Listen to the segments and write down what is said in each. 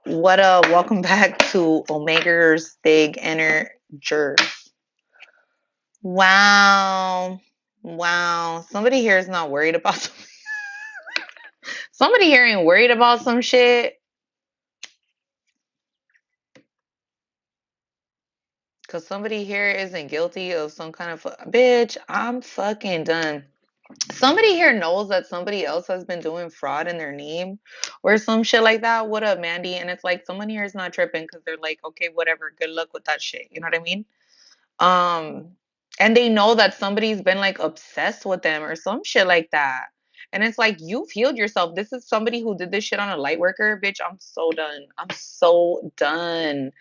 What up? Welcome back to Omega's Big Energies. Wow. Wow. Somebody here is not worried about somebody here ain't worried about some shit. Cause somebody here isn't guilty of some kind of bitch. I'm fucking done. Somebody here knows that somebody else has been doing fraud in their name or some shit like that. What up, Mandy? And it's like someone here is not tripping because they're like, okay, whatever. Good luck with that shit. You know what I mean? Um, and they know that somebody's been like obsessed with them or some shit like that. And it's like you've healed yourself. This is somebody who did this shit on a light worker, bitch. I'm so done. I'm so done.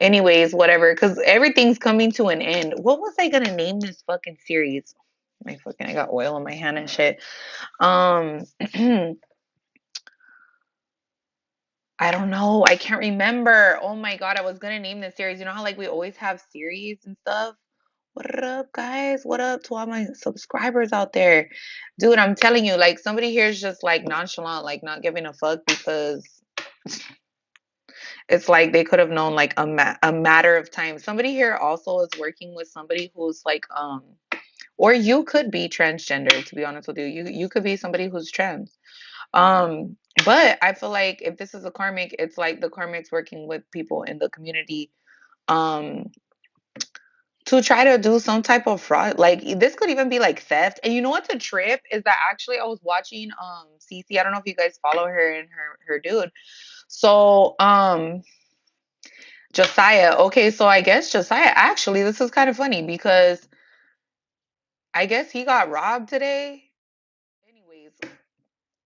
Anyways, whatever, because everything's coming to an end. What was I gonna name this fucking series? I got oil on my hand and shit. Um, I don't know. I can't remember. Oh my God, I was gonna name this series. You know how like we always have series and stuff? What up, guys? What up to all my subscribers out there? Dude, I'm telling you, like somebody here is just like nonchalant, like not giving a fuck because it's like they could have known like a matter of time. Somebody here also is working with somebody who's like or you could be transgender, to be honest with you. You could be somebody who's trans. Um, but I feel like if this is a karmic, it's like the karmic's working with people in the community um to try to do some type of fraud. Like this could even be like theft. And you know what's a trip is that actually I was watching Cece. I don't know if you guys follow her and her dude. So Josiah. Okay, so I guess Josiah actually this is kind of funny because I guess he got robbed today. Anyways,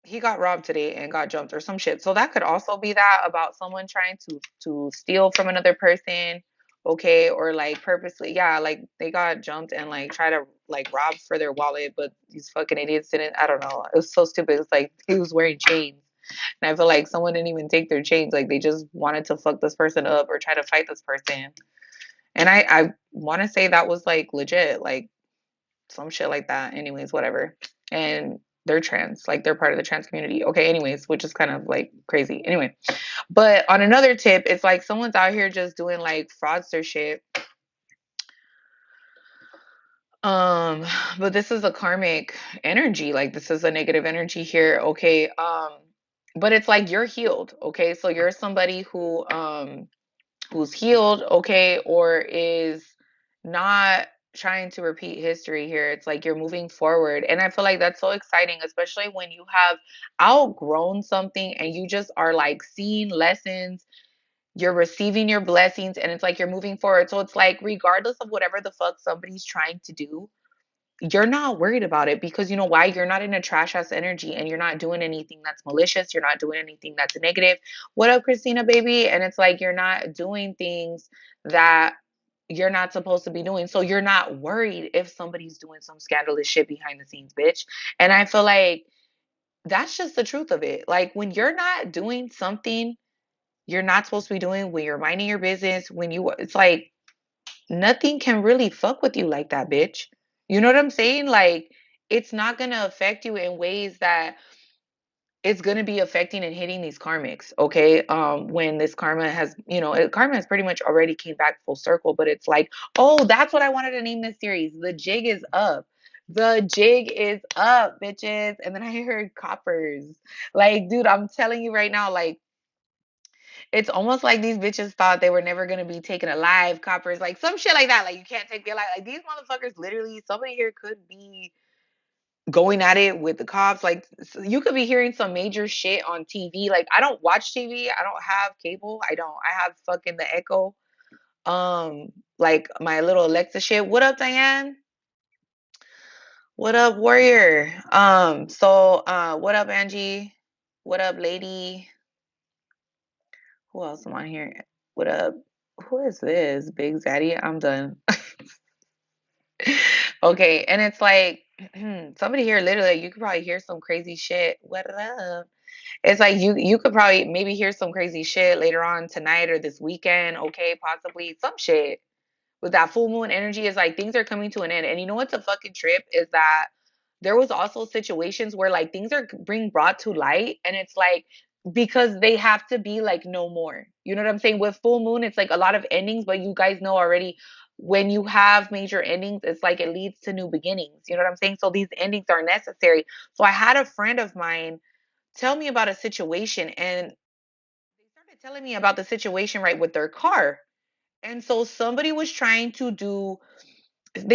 he got robbed today and got jumped or some shit. So that could also be that about someone trying to steal from another person, okay, or like purposely, yeah, like they got jumped and like try to like rob for their wallet, but these fucking idiots didn't. I don't know. It was so stupid. It's like he was wearing chains. And I feel like someone didn't even take their chains. Like they just wanted to fuck this person up or try to fight this person. And I want to say that was like legit. Like some shit like that. Anyways, whatever. And they're trans, like they're part of the trans community. Okay, anyways, which is kind of like crazy. Anyway, but on another tip, it's like someone's out here just doing like fraudster shit. Um, but this is a karmic energy, like this is a negative energy here. Okay. But it's like you're healed. Okay. So you're somebody who's healed, okay, or is not trying to repeat history here. It's like you're moving forward. And I feel like that's so exciting, especially when you have outgrown something and you just are like seeing lessons, you're receiving your blessings, and it's like you're moving forward. So it's like, regardless of whatever the fuck somebody's trying to do, you're not worried about it because you know why? You're not in a trash ass energy and you're not doing anything that's malicious. You're not doing anything that's negative. What up, Christina, baby? And it's like you're not doing things that you're not supposed to be doing. So you're not worried if somebody's doing some scandalous shit behind the scenes, bitch. And I feel like that's just the truth of it. Like when you're not doing something you're not supposed to be doing, when you're minding your business, it's like nothing can really fuck with you like that, bitch. You know what I'm saying? Like, it's not gonna affect you in ways that it's gonna be affecting and hitting these karmics, okay? When this karma has, karma has pretty much already came back full circle, but it's like, oh, that's what I wanted to name this series. The jig is up. The jig is up, bitches. And then I heard coppers. Like, dude, I'm telling you right now, like, it's almost like these bitches thought they were never gonna be taken alive, coppers, like some shit like that. Like you can't take me alive. Like these motherfuckers, literally, somebody here could be going at it with the cops. Like you could be hearing some major shit on TV. Like I don't watch TV. I don't have cable. I don't. I have fucking the Echo. Like my little Alexa shit. What up, Diane? What up, Warrior? What up, Angie? What up, lady? Who else am on here? What up? Who is this? Big Zaddy? I'm done. Okay, and it's like somebody here literally you could probably hear some crazy shit. What up? It's like you could probably maybe hear some crazy shit later on tonight or this weekend, okay, possibly some shit. With that full moon energy is like things are coming to an end. And you know what's a fucking trip is that there was also situations where like things are being brought to light and it's like because they have to be like no more. You know what I'm saying? With full moon, it's like a lot of endings, but you guys know already when you have major endings, it's like it leads to new beginnings. You know what I'm saying? So these endings are necessary. So I had a friend of mine tell me about a situation, and they started telling me about the situation right with their car. And so somebody was trying to do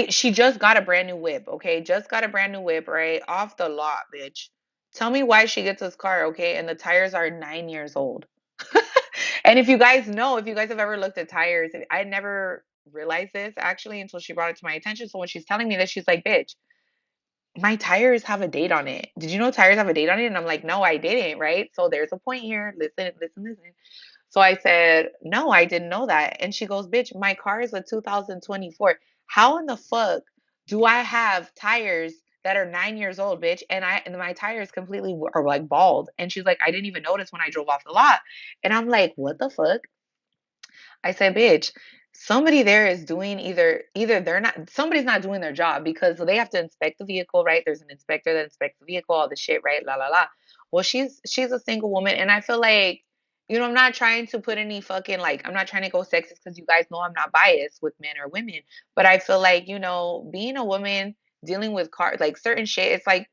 she just got a brand new whip, okay? Just got a brand new whip, right? Off the lot, bitch. Tell me why she gets this car, okay? And the tires are 9 years old. And if you guys know, if you guys have ever looked at tires, I never realized this actually until she brought it to my attention. So when she's telling me this, she's like, bitch, my tires have a date on it. Did you know tires have a date on it? And I'm like, no, I didn't, right? So there's a point here. Listen, listen, listen. So I said, no, I didn't know that. And she goes, bitch, my car is a 2024. How in the fuck do I have tires that are 9 years old, bitch? And my tires completely are like bald. And she's like, I didn't even notice when I drove off the lot. And I'm like, what the fuck? I said, bitch, somebody there is doing either they're not somebody's not doing their job because they have to inspect the vehicle, right? There's an inspector that inspects the vehicle, all the shit, right? La la la. Well, she's a single woman, and I feel like, I'm not trying to put any fucking like I'm not trying to go sexist because you guys know I'm not biased with men or women, but I feel like, being a woman dealing with cars, like certain shit, it's like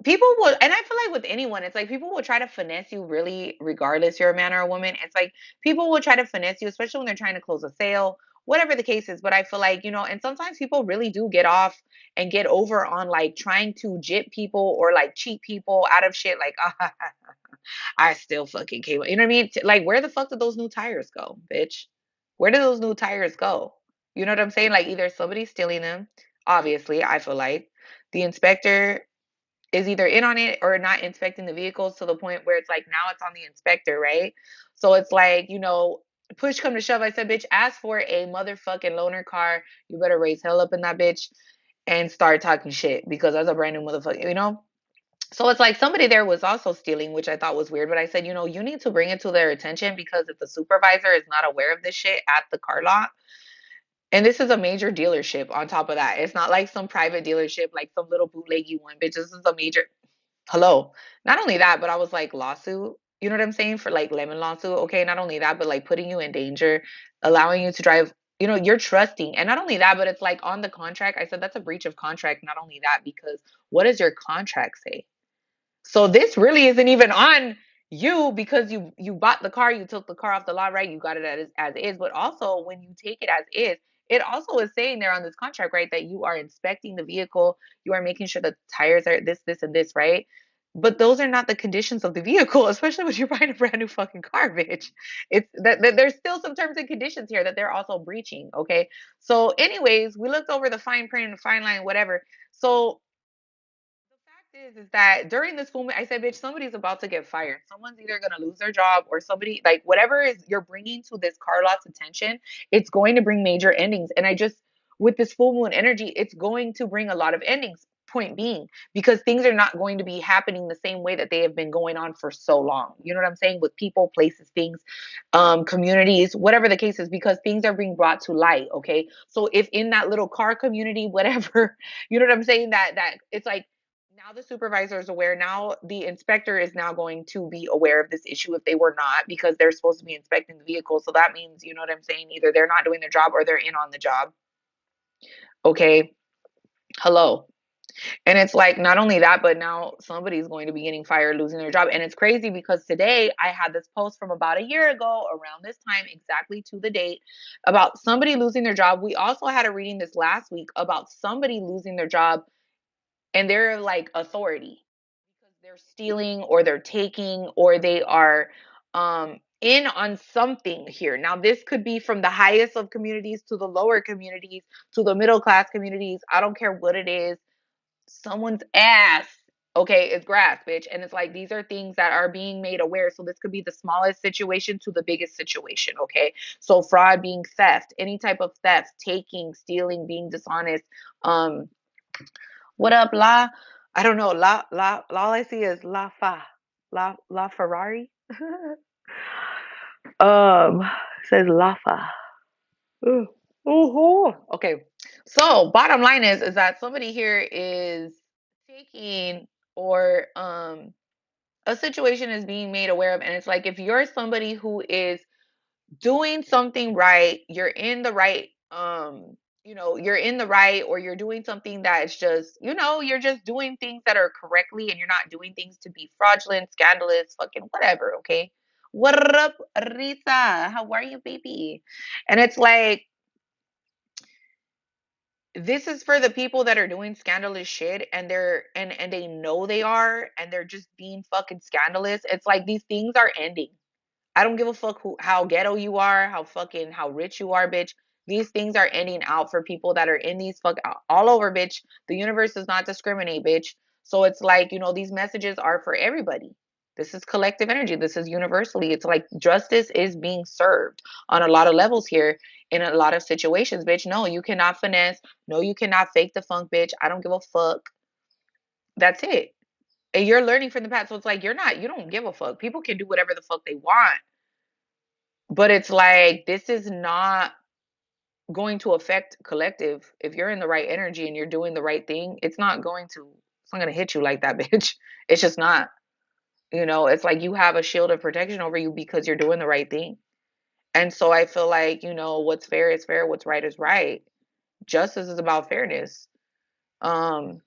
people will, and I feel like with anyone, it's like people will try to finesse you really regardless you're a man or a woman. It's like people will try to finesse you, especially when they're trying to close a sale, whatever the case is. But I feel like, and sometimes people really do get off and get over on like trying to jip people or like cheat people out of shit like, I still fucking came, you know what I mean? Like, where the fuck did those new tires go, bitch? Where did those new tires go? You know what I'm saying? Like, either somebody's stealing them, obviously, I feel like the inspector is either in on it or not inspecting the vehicles to the point where it's like now it's on the inspector, right? So it's like, push come to shove. I said, bitch, ask for a motherfucking loaner car. You better raise hell up in that bitch and start talking shit because that's a brand new motherfucker. So it's like somebody there was also stealing, which I thought was weird. But I said, you need to bring it to their attention because if the supervisor is not aware of this shit at the car lot, and this is a major dealership on top of that. It's not like some private dealership, like some little bootleggy one, bitch. This is a major. Hello. Not only that, but I was like, lawsuit. You know what I'm saying? For like lemon lawsuit. Okay. Not only that, but like putting you in danger, allowing you to drive, you're trusting. And not only that, but it's like on the contract. I said that's a breach of contract. Not only that, because what does your contract say? So this really isn't even on you because you bought the car, you took the car off the lot, right? You got it as is. But also when you take it as is, it also is saying there on this contract, right, that you are inspecting the vehicle, you are making sure the tires are this, and this, right? But those are not the conditions of the vehicle, especially when you're buying a brand new fucking car, bitch. It's that there's still some terms and conditions here that they're also breaching. Okay. So, anyways, we looked over the fine print and the fine line, whatever. So the fact is that during this moment, I said, bitch, somebody's about to get fired. Someone's either going to lose their job or somebody, like, whatever is you're bringing to this car lot's attention, it's going to bring major endings. And with this full moon energy, it's going to bring a lot of endings. Point being, because things are not going to be happening the same way that they have been going on for so long. You know what I'm saying? With people, places, things, communities, whatever the case is, because things are being brought to light. Okay. So if in that little car community, whatever, you know what I'm saying? That it's like, now the supervisor is aware. Now the inspector is now going to be aware of this issue if they were not, because they're supposed to be inspecting the vehicle. So that means, you know what I'm saying? Either they're not doing their job or they're in on the job. Okay. Hello. And it's like, not only that, but now somebody's going to be getting fired, losing their job. And it's crazy because today I had this post from about a year ago, around this time, exactly to the date, about somebody losing their job. We also had a reading this last week about somebody losing their job and they're like authority because they're stealing or they're taking or they are in on something here. Now, this could be from the highest of communities to the lower communities to the middle class communities. I don't care what it is. Someone's ass, okay, is grass, bitch. And it's like these are things that are being made aware. So this could be the smallest situation to the biggest situation, okay? So fraud being theft, any type of theft, taking, stealing, being dishonest, um what up, La? I don't know. All I see is La Ferrari. Says Lafa. Ooh. Ooh. Okay. So bottom line is that somebody here is taking or a situation is being made aware of, and it's like if you're somebody who is doing something right, you're in the right, you're in the right, or you're doing something that's just, you're just doing things that are correctly, and you're not doing things to be fraudulent, scandalous, fucking whatever, okay? What up, Risa? How are you, baby? And it's like, this is for the people that are doing scandalous shit, and and they know they are, and they're just being fucking scandalous. It's like these things are ending. I don't give a fuck how ghetto you are, how rich you are, bitch. These things are ending out for people that are in these all over, bitch. The universe does not discriminate, bitch. So it's like, these messages are for everybody. This is collective energy. This is universally. It's like justice is being served on a lot of levels here in a lot of situations, bitch. No, you cannot finesse. No, you cannot fake the funk, bitch. I don't give a fuck. That's it. And you're learning from the past. So it's like you don't give a fuck. People can do whatever the fuck they want. But it's like this is not going to affect collective. If you're in the right energy and you're doing the right thing, it's not going to hit you like that, bitch. It's just not. It's like you have a shield of protection over you because you're doing the right thing. And so I feel like, what's fair is fair, what's right is right. Justice is about fairness. Um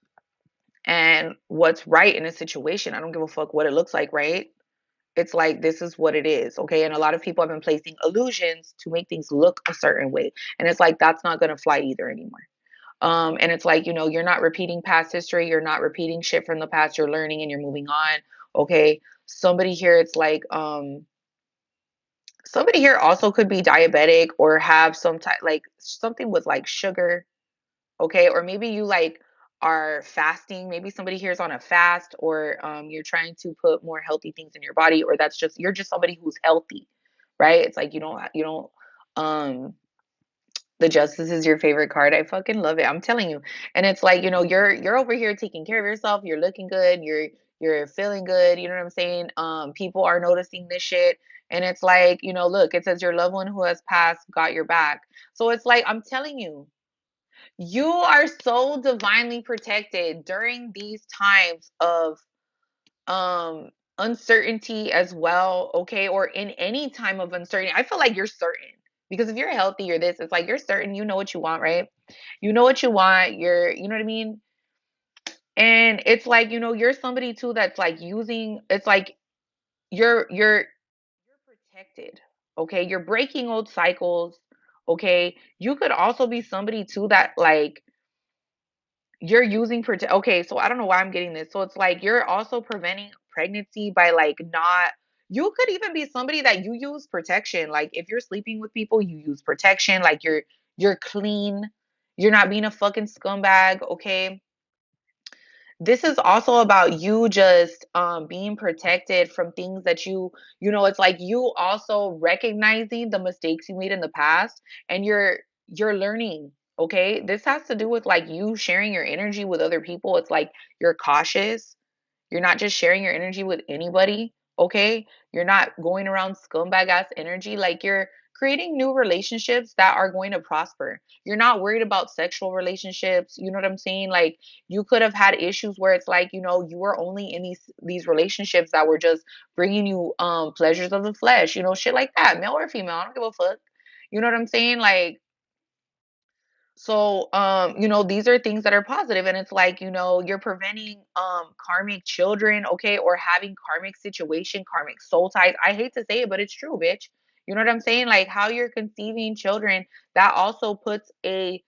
and what's right in a situation, I don't give a fuck what it looks like, right? It's like this is what it is, okay? And a lot of people have been placing illusions to make things look a certain way, and it's like that's not going to fly either anymore. And it's like, you're not repeating past history, you're not repeating shit from the past, you're learning and you're moving on, okay? Somebody here, it's like somebody here also could be diabetic or have some type, like something with like sugar, okay? Or maybe you like are fasting. Maybe somebody here is on a fast, or you're trying to put more healthy things in your body, or you're just somebody who's healthy, right? It's like you don't um the justice is your favorite card. I fucking love it. I'm telling you. And it's like, you're over here taking care of yourself, you're looking good, you're feeling good, you know what I'm saying? People are noticing this shit. And it's like, look, it says your loved one who has passed got your back. So it's like, I'm telling you, you are so divinely protected during these times of um uncertainty as well, okay? Or in any time of uncertainty. I feel like you're certain. Because if you're healthy or this, it's like you're certain, you know what you want, right? You know what you want. You know what I mean? And it's like, you're somebody too that's like it's like you're protected. Okay? You're breaking old cycles, okay? You could also be somebody too that like you're using okay, so I don't know why I'm getting this. So it's like you're also preventing pregnancy by like not you could even be somebody that you use protection. Like if you're sleeping with people, you use protection. Like you're clean. You're not being a fucking scumbag, okay? This is also about you just being protected from things that it's like you also recognizing the mistakes you made in the past, and you're learning, okay? This has to do with like you sharing your energy with other people. It's like you're cautious, you're not just sharing your energy with anybody, okay? You're not going around scumbag ass energy. Like you're creating new relationships that are going to prosper. You're not worried about sexual relationships. You know what I'm saying? Like you could have had issues where it's like, you were only in these relationships that were just bringing you pleasures of the flesh, shit like that, male or female. I don't give a fuck. You know what I'm saying? Like so, these are things that are positive, and it's like, you're preventing karmic children, okay, or having karmic situation, karmic soul ties. I hate to say it, but it's true, bitch. You know what I'm saying? Like how you're conceiving children, that also puts it's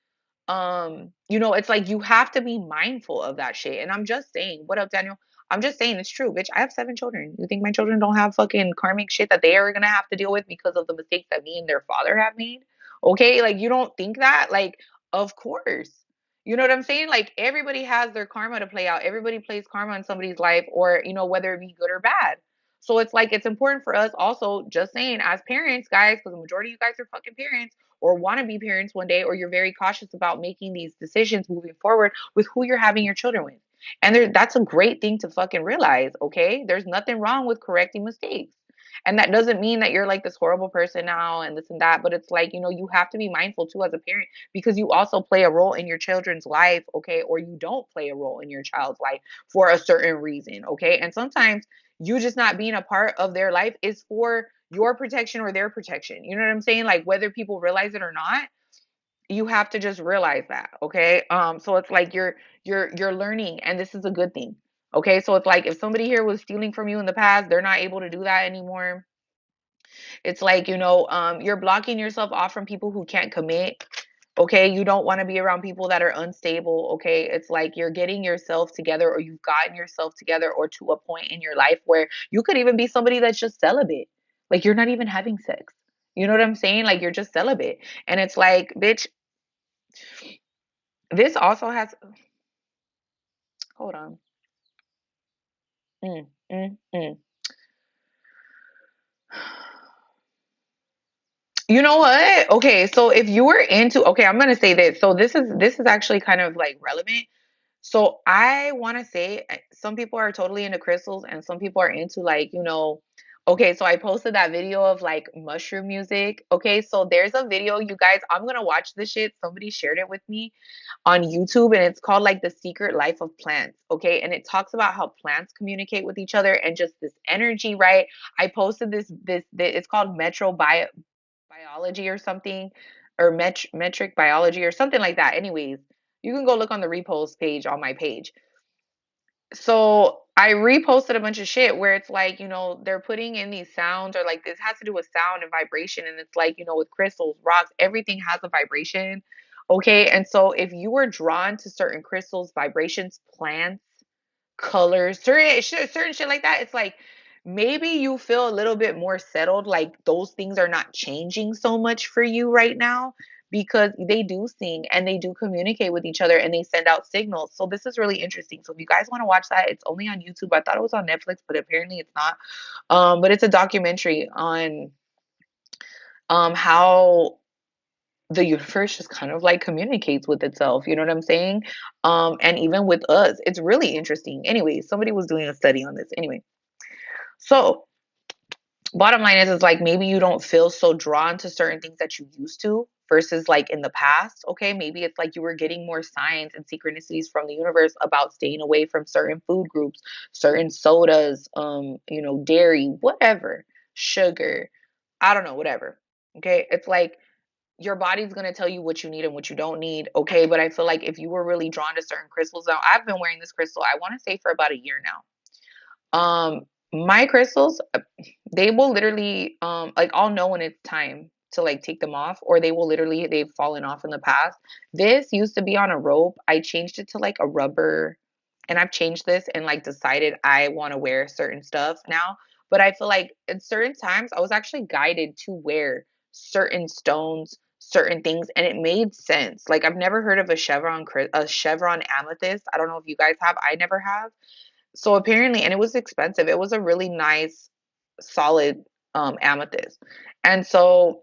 like you have to be mindful of that shit. And I'm just saying, what up, Daniel? I'm just saying it's true, bitch. I have 7 children. You think my children don't have fucking karmic shit that they are gonna have to deal with because of the mistakes that me and their father have made? Okay, like you don't think that? Like, of course. You know what I'm saying? Like everybody has their karma to play out. Everybody plays karma in somebody's life, or whether it be good or bad. So it's like it's important for us also, just saying, as parents, guys, because the majority of you guys are fucking parents or want to be parents one day, or you're very cautious about making these decisions moving forward with who you're having your children with. And that's a great thing to fucking realize, okay? There's nothing wrong with correcting mistakes. And that doesn't mean that you're like this horrible person now and this and that, but it's like, you have to be mindful too as a parent, because you also play a role in your children's life, okay? Or you don't play a role in your child's life for a certain reason, okay? And sometimes you just not being a part of their life is for your protection or their protection. You know what I'm saying? Like, whether people realize it or not, you have to just realize that, okay? So it's like you're learning, and this is a good thing. Okay, so it's like if somebody here was stealing from you in the past, they're not able to do that anymore. It's like, you're blocking yourself off from people who can't commit. Okay, you don't want to be around people that are unstable. Okay, it's like you're getting yourself together, or you've gotten yourself together, or to a point in your life where you could even be somebody that's just celibate. Like, you're not even having sex. You know what I'm saying? Like, you're just celibate. And it's like, bitch, this also has, hold on. Mm, mm, mm. You know what? Okay, so if you were into, okay, I'm gonna say this. So this is actually kind of like relevant. So I want to say, some people are totally into crystals, and some people are into, like, okay, so I posted that video of like mushroom music. Okay, so there's a video, you guys, I'm gonna watch this shit. Somebody shared it with me on YouTube, and it's called like The Secret Life of Plants. Okay, and it talks about how plants communicate with each other and just this energy, right? I posted this, it's called biology or something, or metric biology or something like that. Anyways, you can go look on the repost page on my page. So I reposted a bunch of shit where it's like, they're putting in these sounds, or like this has to do with sound and vibration. And it's like, with crystals, rocks, everything has a vibration. Okay. And so if you were drawn to certain crystals, vibrations, plants, colors, certain shit like that, it's like maybe you feel a little bit more settled, like those things are not changing so much for you right now, because they do sing and they do communicate with each other and they send out signals. So this is really interesting. So if you guys want to watch that, it's only on YouTube. I thought it was on Netflix, but apparently it's not. But it's a documentary on how the universe just kind of like communicates with itself, you know what I'm saying? And even with us, it's really interesting. Anyway, somebody was doing a study on this. Anyway, so bottom line is like maybe you don't feel so drawn to certain things that you used to versus like in the past. Okay, maybe it's like you were getting more signs and synchronicities from the universe about staying away from certain food groups, certain sodas, dairy, whatever, sugar, I don't know, whatever. Okay, it's like your body's going to tell you what you need and what you don't need. Okay, but I feel like if you were really drawn to certain crystals, now I've been wearing this crystal, I want to say, for about a year now. My crystals, they will literally, like, I'll know when it's time to like take them off, or they will literally, they've fallen off in the past. This used to be on a rope. I changed it to like a rubber, and I've changed this and like decided I want to wear certain stuff now. But I feel like at certain times I was actually guided to wear certain stones, certain things, and it made sense. Like, I've never heard of a chevron amethyst. I don't know if you guys have. I never have. So apparently, and it was expensive. It was a really nice, solid amethyst. And so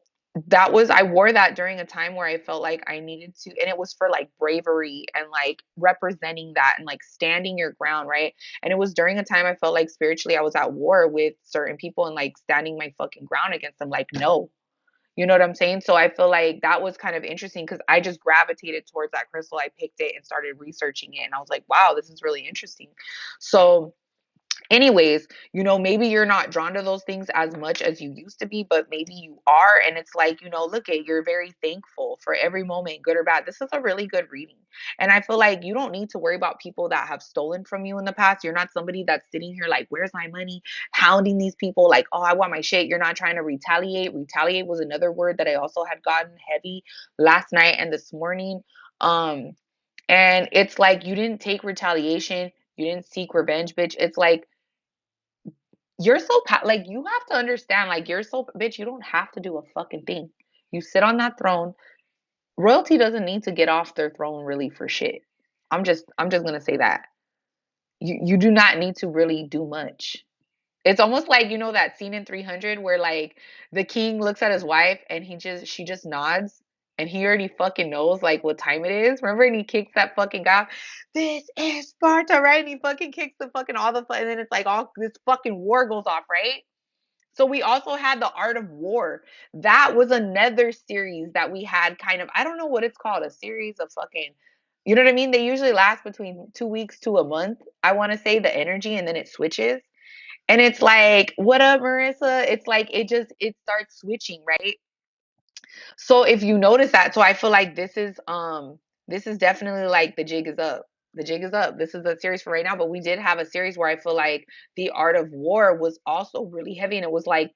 I wore that during a time where I felt like I needed to, and it was for like bravery and like representing that and like standing your ground, right? And it was during a time I felt like spiritually I was at war with certain people and like standing my fucking ground against them, like, no. You know what I'm saying? So I feel like that was kind of interesting because I just gravitated towards that crystal. I picked it and started researching it. And I was like, wow, this is really interesting. So anyways, maybe you're not drawn to those things as much as you used to be, but maybe you are. And it's like, look at, you're very thankful for every moment, good or bad. This is a really good reading. And I feel like you don't need to worry about people that have stolen from you in the past. You're not somebody that's sitting here like, where's my money? Hounding these people like, oh, I want my shit. You're not trying to retaliate. Retaliate was another word that I also had gotten heavy last night and this morning. Um, and it's like, you didn't take retaliation. You didn't seek revenge, bitch. It's like, you're so like, you have to understand, like, you're so, bitch, you don't have to do a fucking thing. You sit on that throne. Royalty doesn't need to get off their throne really for shit. I'm just gonna say that. You do not need to really do much. It's almost like, that scene in 300 where like the king looks at his wife and she just nods, and he already fucking knows like what time it is. Remember? And he kicks that fucking guy off. This is Sparta, right? And he fucking kicks the fucking all the, and then it's like all this fucking war goes off, right? So we also had the Art of War. That was another series that we had kind of, I don't know what it's called, a series of fucking, you know what I mean? They usually last between 2 weeks to a month. I want to say the energy, and then it switches. And it's like, what up, Marissa? It's like it starts switching, right? So if you notice that, so I feel like this is definitely like the jig is up. The jig is up. This is a series for right now, but we did have a series where I feel like the Art of War was also really heavy, and it was like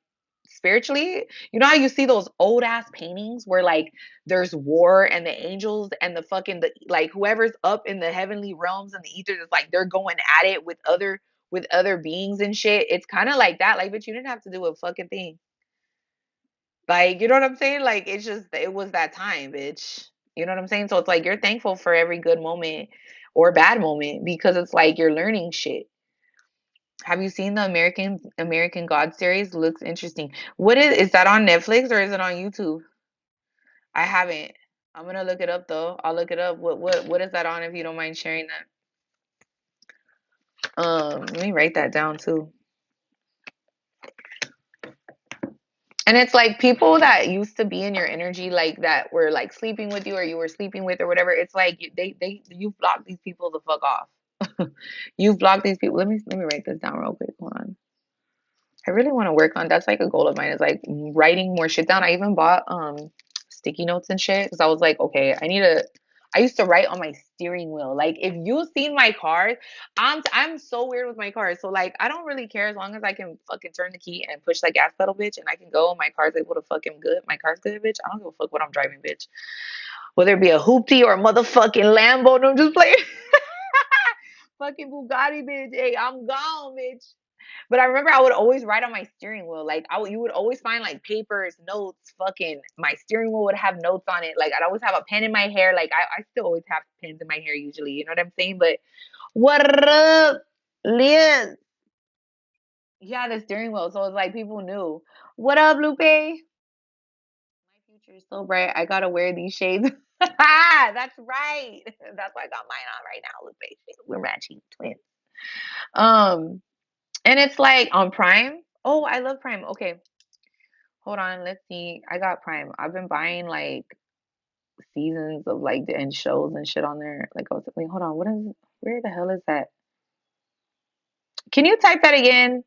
spiritually, you know how you see those old ass paintings where like there's war and the angels and the fucking the like whoever's up in the heavenly realms and the ether is like they're going at it with other beings and shit. It's kind of like that. Like, but you didn't have to do a fucking thing. Like, you know what I'm saying? Like, it's just, it was that time, bitch. You know what I'm saying? So it's like you're thankful for every good moment or bad moment because it's like you're learning shit. Have you seen the American God series? Looks interesting. What is that on Netflix or is it on YouTube? I haven't. I'm gonna look it up though. I'll look it up. What is that on if you don't mind sharing that? Let me write that down too. And it's like people that used to be in your energy, like that were like sleeping with you or you were sleeping with or whatever. It's like you've blocked these people the fuck off. You've blocked these people. Let me write this down real quick. Hold on. I really want to work on that's like a goal of mine is like writing more shit down. I even bought sticky notes and shit because I was like, okay, I used to write on my steering wheel. Like if you've seen my cars, I'm so weird with my cars. So like I don't really care as long as I can fucking turn the key and push the gas pedal, bitch, and I can go. My car's able to fucking good. My car's good, bitch. I don't give a fuck what I'm driving, bitch. Whether it be a hoopty or a motherfucking Lambo, no, I'm just playing. Fucking Bugatti, bitch. Hey, I'm gone, bitch. But I remember I would always write on my steering wheel. Like you would always find like papers, notes, fucking my steering wheel would have notes on it. Like I'd always have a pen in my hair. Like I still always have pens in my hair usually. You know what I'm saying? But what up, Liz? Yeah, the steering wheel. So it's like people knew. What up, Lupe? My future is so bright. I gotta wear these shades. That's right. That's why I got mine on right now, Lupe. We're matching twins. Um, and it's like on Prime. Oh, I love Prime. Okay, hold on, let's see. I got Prime. I've been buying like seasons of like the end shows and shit on there. Like, I was wait, hold on. What is? Where the hell is that? Can you type that again,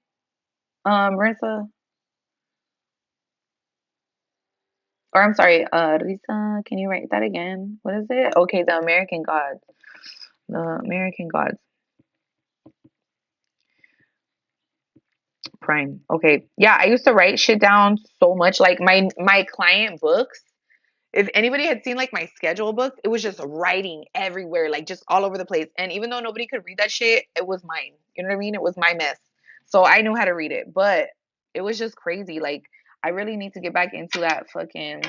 Marissa? Or I'm sorry, Risa. Can you write that again? What is it? Okay, the American Gods. The American Gods Prime. Okay, yeah. I used to write shit down so much. Like my client books. If anybody had seen like my schedule book, it was just writing everywhere, like just all over the place. And even though nobody could read that shit, it was mine. You know what I mean? It was my mess. So I knew how to read it. But it was just crazy. Like I really need to get back into that fucking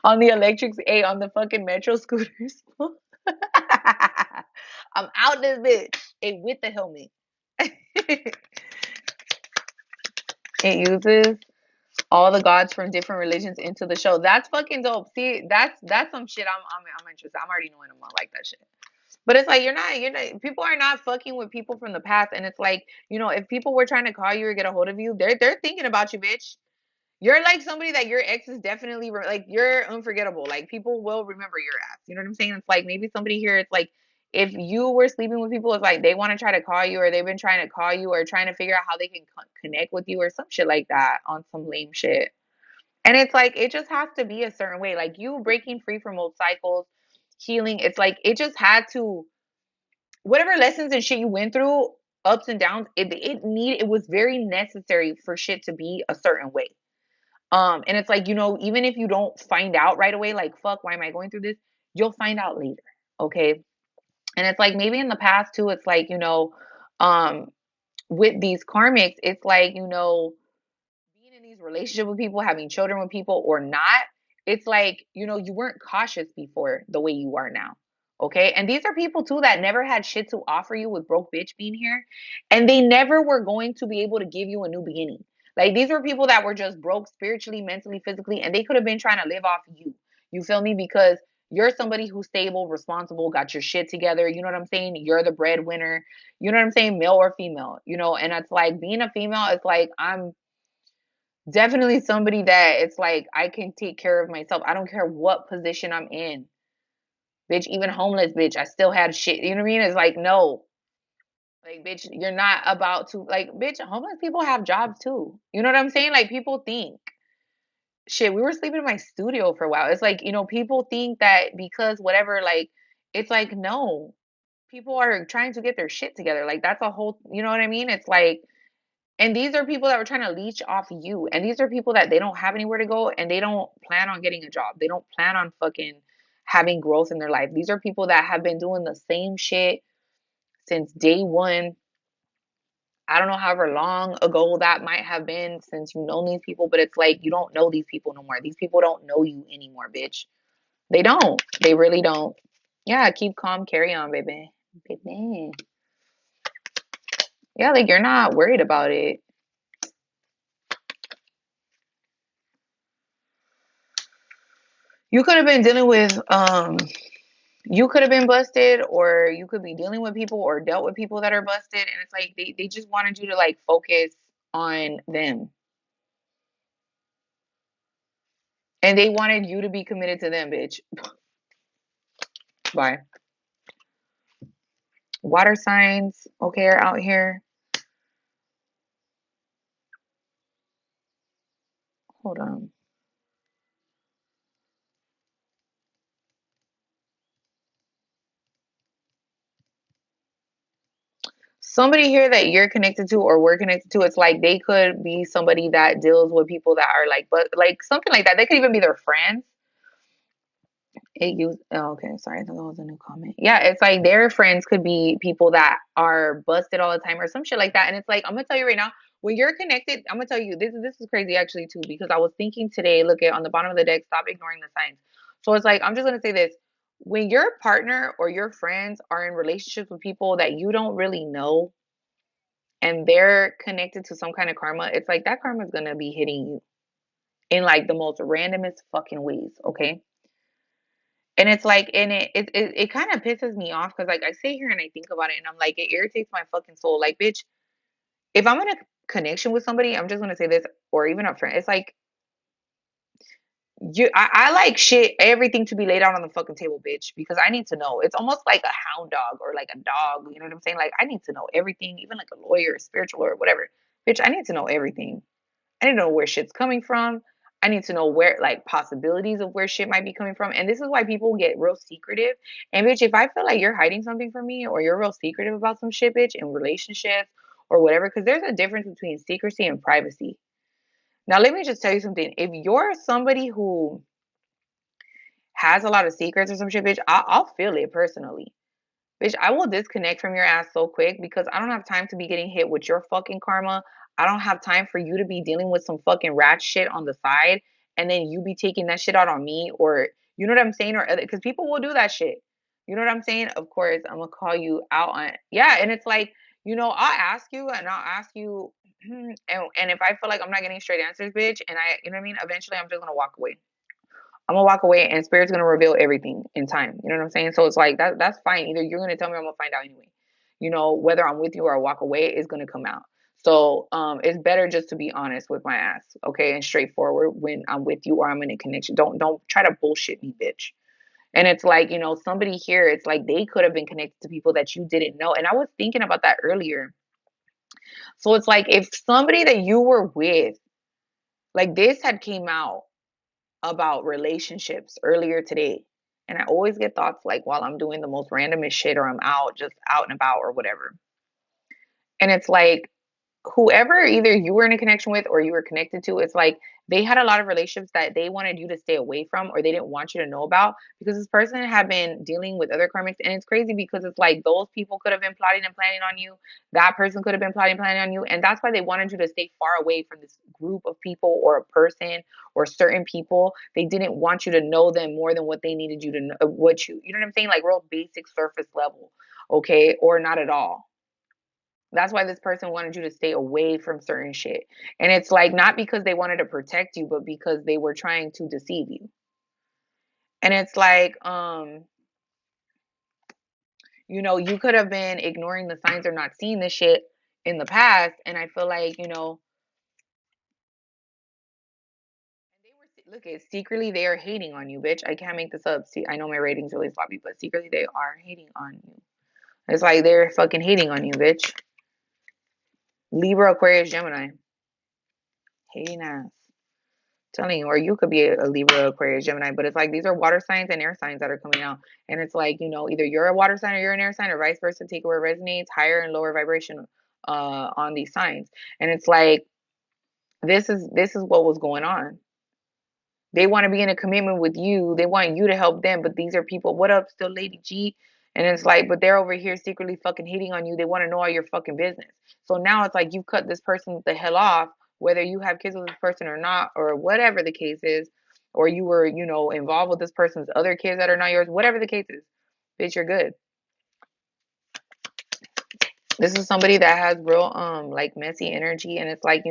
on the electrics, on the fucking metro scooters. I'm out this bitch. With the helmet. It uses all the gods from different religions into the show. That's fucking dope. See, that's some shit I'm interested. I'm already knowing I'm gonna like that shit. But it's like you're not people are not fucking with people from the past, and it's like, if people were trying to call you or get a hold of you, they're thinking about you, bitch. You're like somebody that your ex is definitely like you're unforgettable. Like people will remember your ass. You know what I'm saying? It's like maybe somebody here. It's like if you were sleeping with people, it's like they want to try to call you or they've been trying to call you or trying to figure out how they can connect with you or some shit like that on some lame shit. And it's like it just has to be a certain way. Like you breaking free from old cycles, healing. It's like it just had to whatever lessons and shit you went through, ups and downs. It was very necessary for shit to be a certain way. And it's like, even if you don't find out right away, like, fuck, why am I going through this? You'll find out later. Okay. And it's like, maybe in the past too, it's like, um, with these karmics, it's like, being in these relationships with people, having children with people or not, it's like, you weren't cautious before the way you are now. Okay. And these are people too that never had shit to offer you with broke bitch being here. And they never were going to be able to give you a new beginning. Like these were people that were just broke spiritually, mentally, physically, and they could have been trying to live off you. You feel me? Because You're somebody who's stable, responsible, got your shit together. You know what I'm saying? You're the breadwinner. You know what I'm saying? Male or female, and it's like being a female, it's like I'm definitely somebody that it's like I can take care of myself. I don't care what position I'm in. Bitch, even homeless, bitch, I still had shit. You know what I mean? It's like, no. Like, bitch, you're not about to, like, bitch, homeless people have jobs too. You know what I'm saying? Like, people think, shit, we were sleeping in my studio for a while. It's like, people think that because whatever, like, it's like, no, people are trying to get their shit together. Like, that's a whole, you know what I mean? It's like, and these are people that were trying to leech off you. And these are people that they don't have anywhere to go and they don't plan on getting a job. They don't plan on fucking having growth in their life. These are people that have been doing the same shit since day one. I don't know however long ago that might have been since you've known these people, but it's like you don't know these people no more. These people don't know you anymore, bitch. They don't. They really don't. Yeah, keep calm, carry on, baby. Baby. Yeah, like you're not worried about it. You could have been dealing with you could have been busted or you could be dealing with people or dealt with people that are busted and it's like they just wanted you to like focus on them. And they wanted you to be committed to them, bitch. Bye. Water signs, okay, are out here. Hold on. Somebody here that you're connected to or we're connected to, it's like they could be somebody that deals with people that are like, but like something like that. They could even be their friends. It used, oh, okay, sorry, I thought that was a new comment. Yeah, it's like their friends could be people that are busted all the time or some shit like that. And it's like, I'm gonna tell you right now, when you're connected, I'm gonna tell you this is crazy actually too, because I was thinking today, look at on the bottom of the deck, stop ignoring the signs. So it's like, I'm just gonna say this. When your partner or your friends are in relationships with people that you don't really know and they're connected to some kind of karma, it's like that karma is gonna be hitting you in like the most randomest fucking ways, okay? And it's like, and it kind of pisses me off because like I sit here and I think about it and I'm like, it irritates my fucking soul. Like, bitch, if I'm in a connection with somebody, I'm just gonna say this, or even a friend, it's like I like shit, everything to be laid out on the fucking table, bitch, because I need to know. It's almost like a hound dog or like a dog, you know what I'm saying? Like I need to know everything, even like a lawyer, spiritual or whatever. Bitch, I need to know everything. I need to know where shit's coming from. I need to know where, like, possibilities of where shit might be coming from. And this is why people get real secretive. And, bitch, if I feel like you're hiding something from me or you're real secretive about some shit, bitch, in relationships or whatever, because there's a difference between secrecy and privacy. Now, let me just tell you something. If you're somebody who has a lot of secrets or some shit, bitch, I'll feel it personally. Bitch, I will disconnect from your ass so quick because I don't have time to be getting hit with your fucking karma. I don't have time for you to be dealing with some fucking rat shit on the side and then you be taking that shit out on me or you know what I'm saying? Or because people will do that shit. You know what I'm saying? Of course, I'm gonna call you out on yeah, and it's like, I'll ask you and I'll ask you and if I feel like I'm not getting straight answers, bitch, and you know what I mean? Eventually I'm just gonna walk away. I'm gonna walk away and spirit's gonna reveal everything in time. You know what I'm saying? So it's like that's fine. Either you're gonna tell me or I'm gonna find out anyway. Whether I'm with you or I walk away is gonna come out. So it's better just to be honest with my ass, okay, and straightforward when I'm with you or I'm in a connection. Don't try to bullshit me, bitch. And it's like, somebody here, it's like they could have been connected to people that you didn't know. And I was thinking about that earlier. So it's like if somebody that you were with, like this had came out about relationships earlier today. And I always get thoughts like while I'm doing the most randomest shit or I'm out, just out and about or whatever. And it's like whoever either you were in a connection with or you were connected to, it's like they had a lot of relationships that they wanted you to stay away from or they didn't want you to know about because this person had been dealing with other karmics. And it's crazy because it's like those people could have been plotting and planning on you. That person could have been plotting and planning on you. And that's why they wanted you to stay far away from this group of people or a person or certain people. They didn't want you to know them more than what they needed you to know, you know what I'm saying? Like real basic surface level. Okay. Or not at all. That's why this person wanted you to stay away from certain shit. And it's like not because they wanted to protect you, but because they were trying to deceive you. And it's like, you could have been ignoring the signs or not seeing this shit in the past. And I feel like, they were, look, it secretly they are hating on you, bitch. I can't make this up. See, I know my rating's really sloppy, but secretly they are hating on you. It's like they're fucking hating on you, bitch. Libra, Aquarius, Gemini. Hating ass. Telling you, or you could be a Libra, Aquarius, Gemini, but it's like these are water signs and air signs that are coming out. And it's like, either you're a water sign or you're an air sign, or vice versa. Take it where it resonates, higher and lower vibration on these signs. And it's like this is what was going on. They want to be in a commitment with you. They want you to help them, but these are people. What up, still Lady G? And it's like, but they're over here secretly fucking hating on you. They want to know all your fucking business. So now it's like you cut this person the hell off, whether you have kids with this person or not, or whatever the case is, or you were, involved with this person's other kids that are not yours, whatever the case is, bitch, you're good. This is somebody that has real like messy energy, and it's like,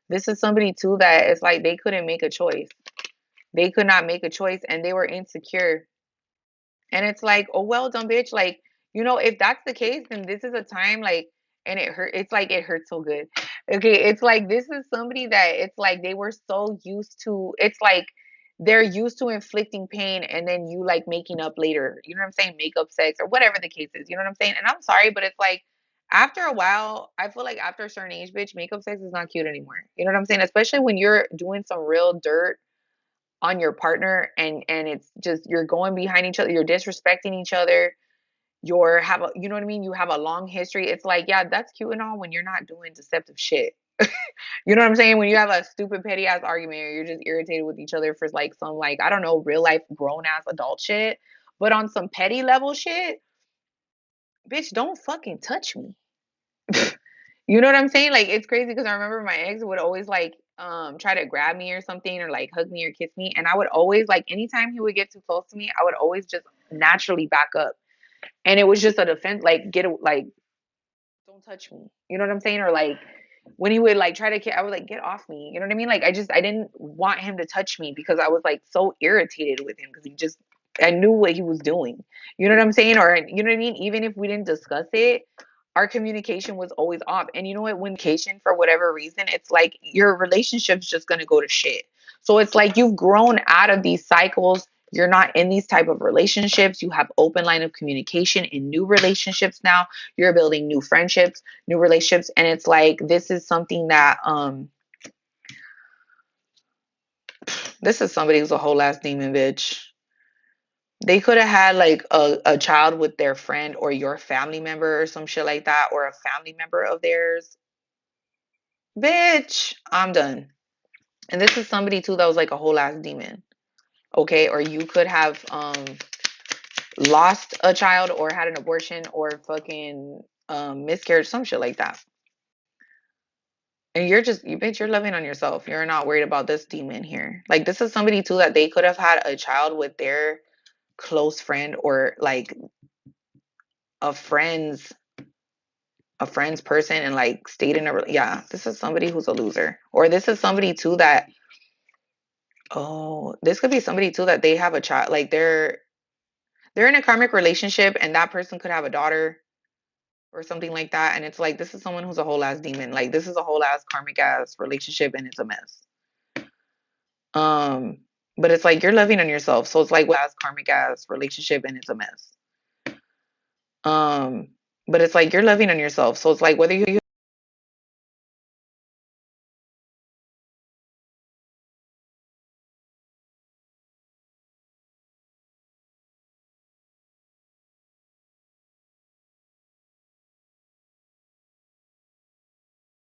this is somebody too that it's like they couldn't make a choice. They could not make a choice and they were insecure. And it's like, oh well done, bitch. Like, if that's the case, then this is a time like and it hurt it's like it hurts so good. Okay, it's like this is somebody that it's like they were so used to it's like they're used to inflicting pain and then you like making up later. You know what I'm saying? Makeup sex or whatever the case is. You know what I'm saying? And I'm sorry, but it's like after a while, I feel like after a certain age, bitch, makeup sex is not cute anymore. You know what I'm saying? Especially when you're doing some real dirt on your partner and it's just you're going behind each other, you're disrespecting each other, you know what I mean, you have a long history. It's like, yeah, that's cute and all when you're not doing deceptive shit. You know what I'm saying? When you have a stupid petty ass argument or you're just irritated with each other for like some like I don't know, real life grown ass adult shit, but on some petty level shit, bitch, don't fucking touch me. You know what I'm saying? Like it's crazy because I remember my ex would always like try to grab me or something or like hug me or kiss me, and I would always like anytime he would get too close to me, I would always just naturally back up. And it was just a defense, like like don't touch me. You know what I'm saying? Or like when he would like try to I would like get off me. You know what I mean? Like I didn't want him to touch me because I was like so irritated with him because I knew what he was doing. You know what I'm saying? Or you know what I mean? Even if we didn't discuss it, our communication was always off. And you know what? When communication for whatever reason, it's like your relationship's just gonna go to shit. So it's like you've grown out of these cycles. You're not in these type of relationships. You have open line of communication in new relationships now. You're building new friendships, new relationships, and it's like this is something that this is somebody who's a whole ass demon bitch. They could have had like a child with their friend or your family member or some shit like that, or a family member of theirs. Bitch, I'm done. And this is somebody too that was like a whole ass demon. Okay, or you could have lost a child or had an abortion or fucking miscarriage, some shit like that. And you bitch, you're loving on yourself. You're not worried about this demon here. Like this is somebody too that they could have had a child with their close friend or like a friend's a friend's person and like stayed in yeah, this is somebody who's a loser. Or this is somebody too that this could be somebody too that they have a child like they're in a karmic relationship and that person could have a daughter or something like that. And it's like this is someone who's a whole ass demon. Like this is a whole ass karmic ass relationship and it's a mess. Um, but it's like you're loving on yourself. So it's like ass karmic ass relationship and it's a mess. Um, but it's like you're loving on yourself. So it's like whether you